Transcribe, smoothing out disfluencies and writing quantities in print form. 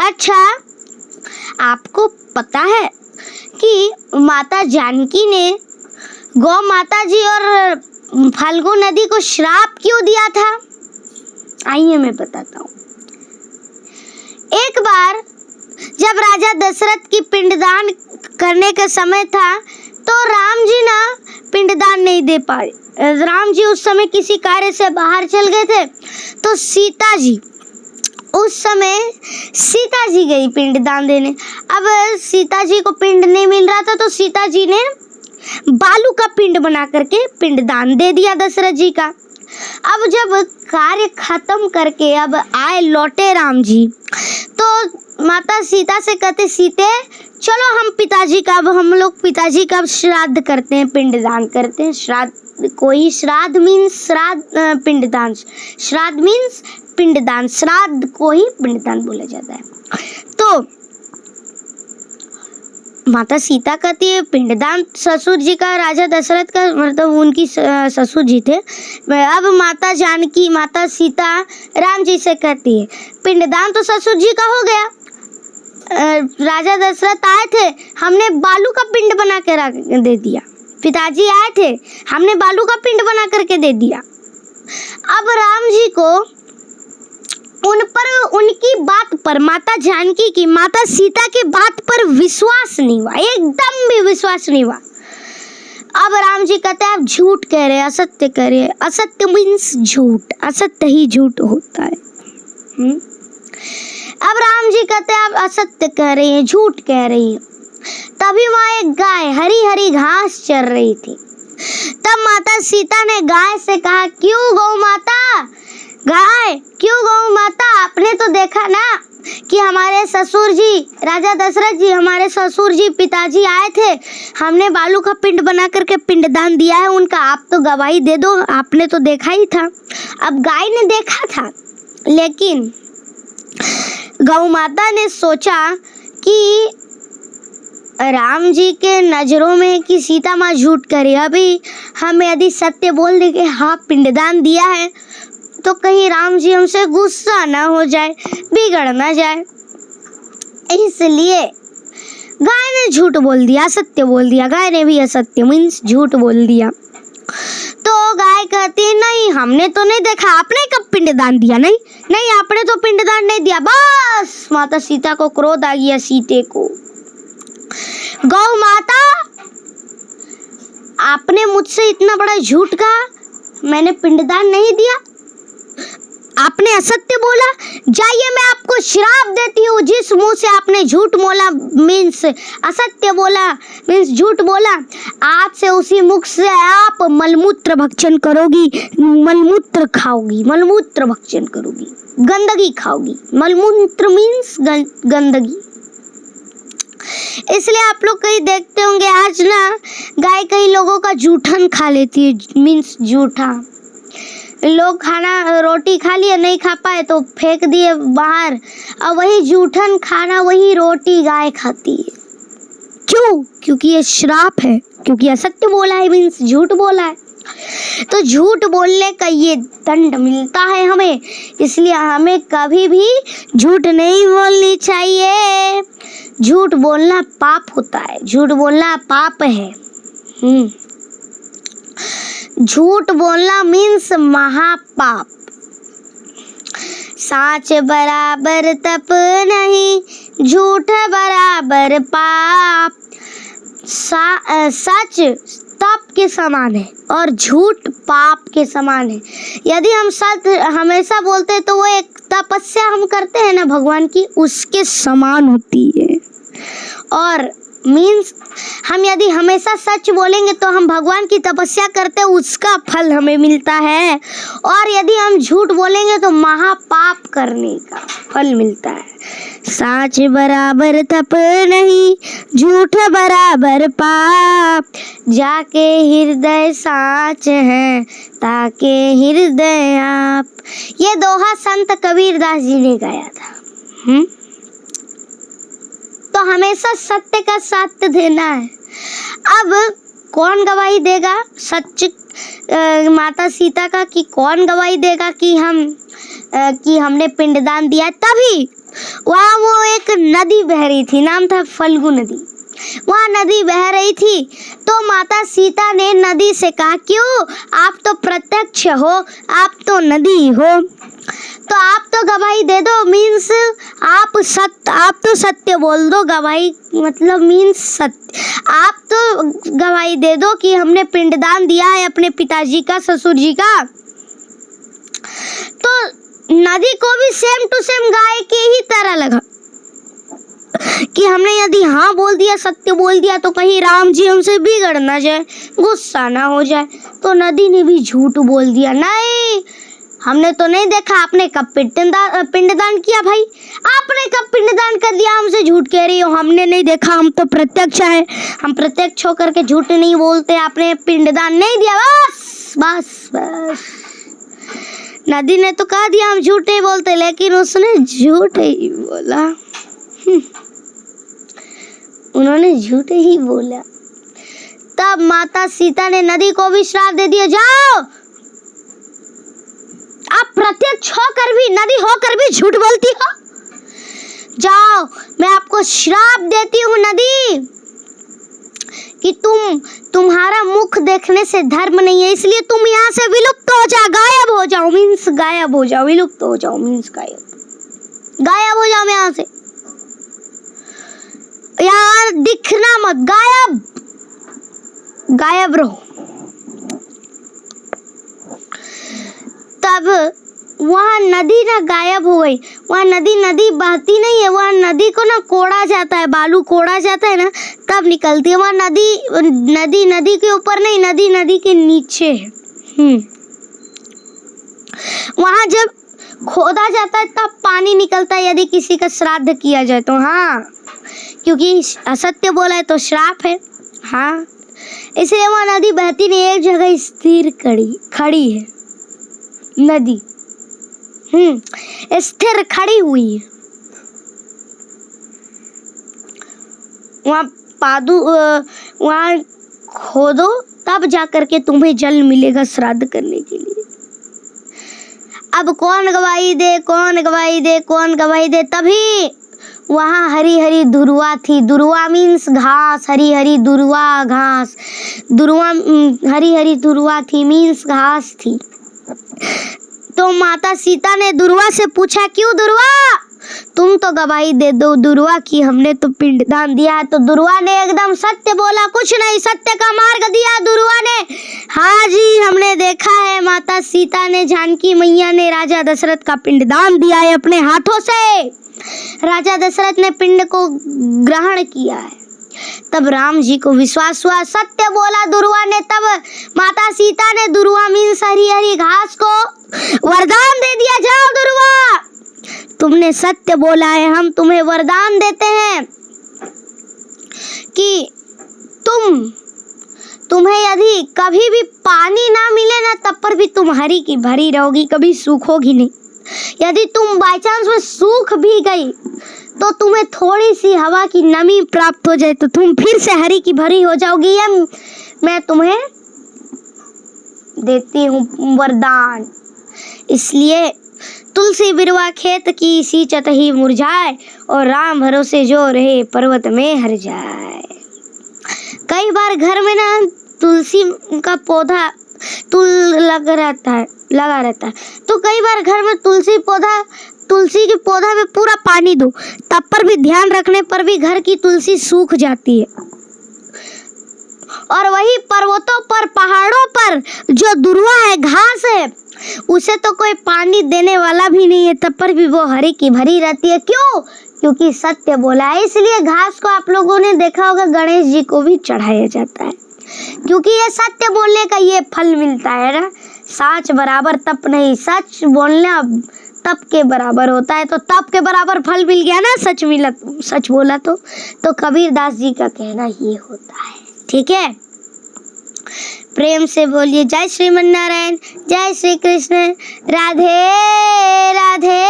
अच्छा, आपको पता है कि माता जानकी ने गौ माता जी और फाल्गु नदी को श्राप क्यों दिया था? आइए मैं बताता हूँ। एक बार जब राजा दशरथ की पिंडदान करने का समय था तो राम जी ना पिंडदान नहीं दे पाए। राम जी उस समय किसी कार्य से बाहर चल गए थे, तो सीता जी गई पिंडदान देने। अब सीता जी को पिंड नहीं मिल रहा था तो सीता जी ने बालू का पिंड बना करके पिंडदान दे दिया दशरथ जी का। अब जब कार्य खत्म करके अब आए लौटे राम जी, तो माता सीता से कहते, सीते चलो हम लोग पिताजी का श्राद्ध करते हैं, पिंडदान करते हैं। श्राद्ध मीन्स पिंडदान, श्राद्ध मीन्स पिंडदान, श्राद्ध को ही पिंडदान बोला जाता है। तो माता सीता कहती है पिंडदान ससुर जी का, राजा दशरथ का मतलब उनकी ससुर जी थे। अब माता जानकी, माता सीता राम जी से कहती है पिंडदान तो ससुर जी का हो गया, राजा दशरथ आए थे, हमने बालू का पिंड बना के दे दिया। पिताजी आए थे, हमने बालू का पिंड बना करके दे दिया। अब राम जी को उनकी बात पर, माता जानकी की, माता सीता की बात पर विश्वास नहीं हुआ, एकदम भी विश्वास नहीं हुआ। अब राम जी कहते हैं आप झूठ कह रहे हैं, असत्य कह रहे हैं। असत्य मीन्स झूठ, असत्य ही झूठ होता है। अब राम जी कहते हैं आप असत्य कह रही हैं, झूठ कह रही हैं। तभी वहाँ एक गाय हरी हरी घास चर रही थी। तब माता सीता ने गाय से कहा, क्यों गौ माता, गाय क्यों गौ माता, आपने तो देखा ना कि हमारे ससुर जी, राजा दशरथ जी, हमारे ससुर जी पिताजी आए थे, हमने बालू का पिंड बना करके पिंडदान दिया है उनका, आप तो गवाही दे दो, आपने तो देखा ही था। अब गाय ने देखा था, लेकिन गौ माता ने सोचा कि राम जी के नज़रों में कि सीता माँ झूठ करे, अभी हम यदि सत्य बोल दे कि हाँ पिंडदान दिया है तो कहीं राम जी हमसे गुस्सा ना हो जाए, बिगड़ ना जाए, इसलिए गाय ने झूठ बोल दिया, असत्य बोल दिया। गाय ने भी असत्य मीन्स झूठ बोल दिया। तो गाय कहती नहीं, हमने तो नहीं देखा, आपने कब पिंडदान दिया? नहीं आपने तो पिंडदान नहीं दिया। बस माता सीता को क्रोध आ गया, सीते को, गौ माता आपने मुझसे इतना बड़ा झूठ कहा, मैंने पिंडदान नहीं दिया, आपने असत्य बोला, जाइए मैं आपको श्राप देती हूँ। जिस मुंह से आपने झूठ बोला मीन्स असत्य बोला मीन्स झूठ बोला, आज से उसी मुख से आप मलमूत्र भक्षण करोगी, मलमूत्र खाओगी, मलमूत्र भक्षण करोगी, गंदगी खाओगी। मलमूत्र मीन्स गंदगी। इसलिए आप लोग कहीं देखते होंगे आज ना गाय कई लोगों का जूठन खा लेती है, मीन्स जूठा। लोग खाना रोटी खा लिए, नहीं खा पाए तो फेंक दिए बाहर, और वही जूठन खाना, वही रोटी गाय खाती है। क्यों? क्योंकि ये श्राप है, क्योंकि असत्य बोला है मीन्स झूठ बोला है। तो झूठ बोलने का ये दंड मिलता है हमें, इसलिए हमें कभी भी झूठ नहीं बोलनी चाहिए। झूठ बोलना पाप होता है, झूठ बोलना पाप है। झूठ बोलना मीन्स महापाप। साच बराबर तप नहीं, झूठ बराबर पाप। सच तप के समान है और झूठ पाप के समान है। यदि हम सच हमेशा बोलते हैं तो वो एक तपस्या हम करते हैं ना भगवान की, उसके समान होती है। और मीन्स हम यदि हमेशा सच बोलेंगे तो हम भगवान की तपस्या करते हैं, उसका फल हमें मिलता है। और यदि हम झूठ बोलेंगे तो महापाप करने का फल मिलता है। साच बराबर तप नहीं, झूठ बराबर पाप। जाके हृदय साच है, ताके हृदय आप। ये दोहा संत कबीरदास जी ने गाया था। तो हमेशा सत्य का साथ देना है। अब कौन गवाही देगा सच माता सीता का, कि कौन गवाही देगा कि हमने पिंडदान दिया? तभी वहाँ वो एक से नदी बह रही थी, नाम था फल्गु नदी। वहाँ नदी बह रही थी तो माता सीता ने नदी से कहा, क्यों, आप तो प्रत्यक्ष हो, आप तो नदी हो, तो आप तो गवाही दे दो, मीन्स आप तो सत्य बोल दो। गवाही मतलब मीन्स सत्य, आप तो गवाही दे दो कि हमने पिंडदान दिया है अपने पिताजी का, ससुर जी का। तो नदी को भी सेम टू सेम गाय के ही तरह लगा कि हमने यदि हाँ बोल दिया, सत्य बोल दिया, तो कहीं राम जी हमसे बिगड़ ना जाए, गुस्सा ना हो जाए। तो नदी ने भी झूठ बोल दिया, नहीं, हमने तो नहीं देखा, आपने कब पिंडदान किया भाई, आपने कब पिंडदान कर दिया, हमसे झूठ कह रही हो, हमने नहीं देखा, हम तो प्रत्यक्ष है, हम प्रत्यक्ष होकर के झूठ नहीं बोलते, आपने पिंडदान नहीं दिया। बस बस बस, नदी ने तो कह दिया हम झूठ नहीं बोलते, लेकिन उसने झूठ ही बोला। उन्होंने झूठ ही बोला। तब माता सीता ने नदी को भी श्राप दे दिया, जाओ, आप प्रत्यक्ष होकर भी, नदी होकर भी झूठ बोलती हो, जाओ, मैं आपको श्राप देती हूँ नदी कि तुम्हारा मुख देखने से धर्म नहीं है, इसलिए तुम यहाँ से विलुप्त हो जाओ, गायब हो जाओ, मीन्स गायब हो जाओ, विलुप्त हो जाओ मीन्स गायब हो जाओ यहाँ से, यार दिखना मत, गायब रहो। तब वहाँ नदी ना गायब हो गई। वहाँ नदी बहती नहीं है, वहाँ नदी को ना कोड़ा जाता है, बालू कोड़ा जाता है ना, तब निकलती है। वहाँ नदी के ऊपर नहीं, नदी के नीचे है। वहाँ जब खोदा जाता है तब पानी निकलता है, यदि किसी का श्राद्ध किया जाए तो। हाँ, क्योंकि असत्य बोला है तो श्राप है। हाँ, इसलिए वहाँ नदी बहती नहीं, एक जगह स्थिर खड़ी है नदी, स्थिर खड़ी हुई है। वहाँ खोदो तब जाकर के तुम्हें जल मिलेगा श्राद्ध करने के लिए। अब कौन गवाही दे, तभी वहाँ हरी हरी दुर्वा थी। दुर्वा मीन्स घास, हरी हरी दुर्वा घास, हरी हरी दुर्वा थी मीन्स घास थी। तो माता सीता ने दुर्वा से पूछा, क्यों दुर्वा, तुम तो गवाही दे दो दुर्वा की हमने तो पिंडदान दिया है। तो दुर्वा ने एकदम सत्य बोला, कुछ नहीं, सत्य का मार्ग दिया दुर्वा ने। हाँ जी, हमने देखा है, माता सीता ने, जानकी मैया ने राजा दशरथ का पिंडदान दिया है अपने हाथों से। राजा दशरथ ने पिंड को ग्रहण किया है। तब राम जी को विश्वास हुआ, सत्य बोला दुर्वा ने। तब माता सीता ने दुर्वा मीन्स हरी हरी घास को वरदान दे दिया, जाओ दुर्वा, तुमने सत्य बोला है, हम तुम्हें वरदान देते हैं कि तुम्हें यदि कभी भी पानी ना मिले ना, तब पर भी तुम हरी की भरी रहोगी, कभी सूखोगी नहीं। यदि तुम बाई चांस में सूख भी गई तो तुम्हें थोड़ी सी हवा की नमी प्राप्त हो जाए तो तुम फिर से हरी की भरी हो जाओगी। ये मैं तुम्हें देती हूँ वरदान। इसलिए तुलसी बिरवा खेत की सींचत ही मुरझाए, और राम भरोसे जो रहे पर्वत में हर जाए। कई बार घर में ना तुलसी का पौधा लगा रहता है, तो कई बार घर में तुलसी के पौधा में पूरा पानी दो, तब पर भी ध्यान रखने पर भी घर की तुलसी सूख जाती है। और वही पर्वतों पर, पहाड़ों पर जो दुर्वा है, घास है, उसे तो कोई पानी देने वाला भी नहीं है, तब पर भी वो हरी की भरी रहती है। क्यों? क्योंकि सत्य बोला है। इसलिए घास को आप लोगों ने देखा होगा गणेश जी को भी चढ़ाया जाता है, क्योंकि ये सत्य बोलने का ये फल मिलता है ना। साच बराबर तप नहीं, सच बोलना तप के बराबर होता है। तो तप के बराबर फल मिल गया ना, सच बोला तो कबीर दास जी का कहना ये होता है। ठीक है, प्रेम से बोलिए जय श्रीमन नारायण, जय श्री कृष्ण, राधे राधे।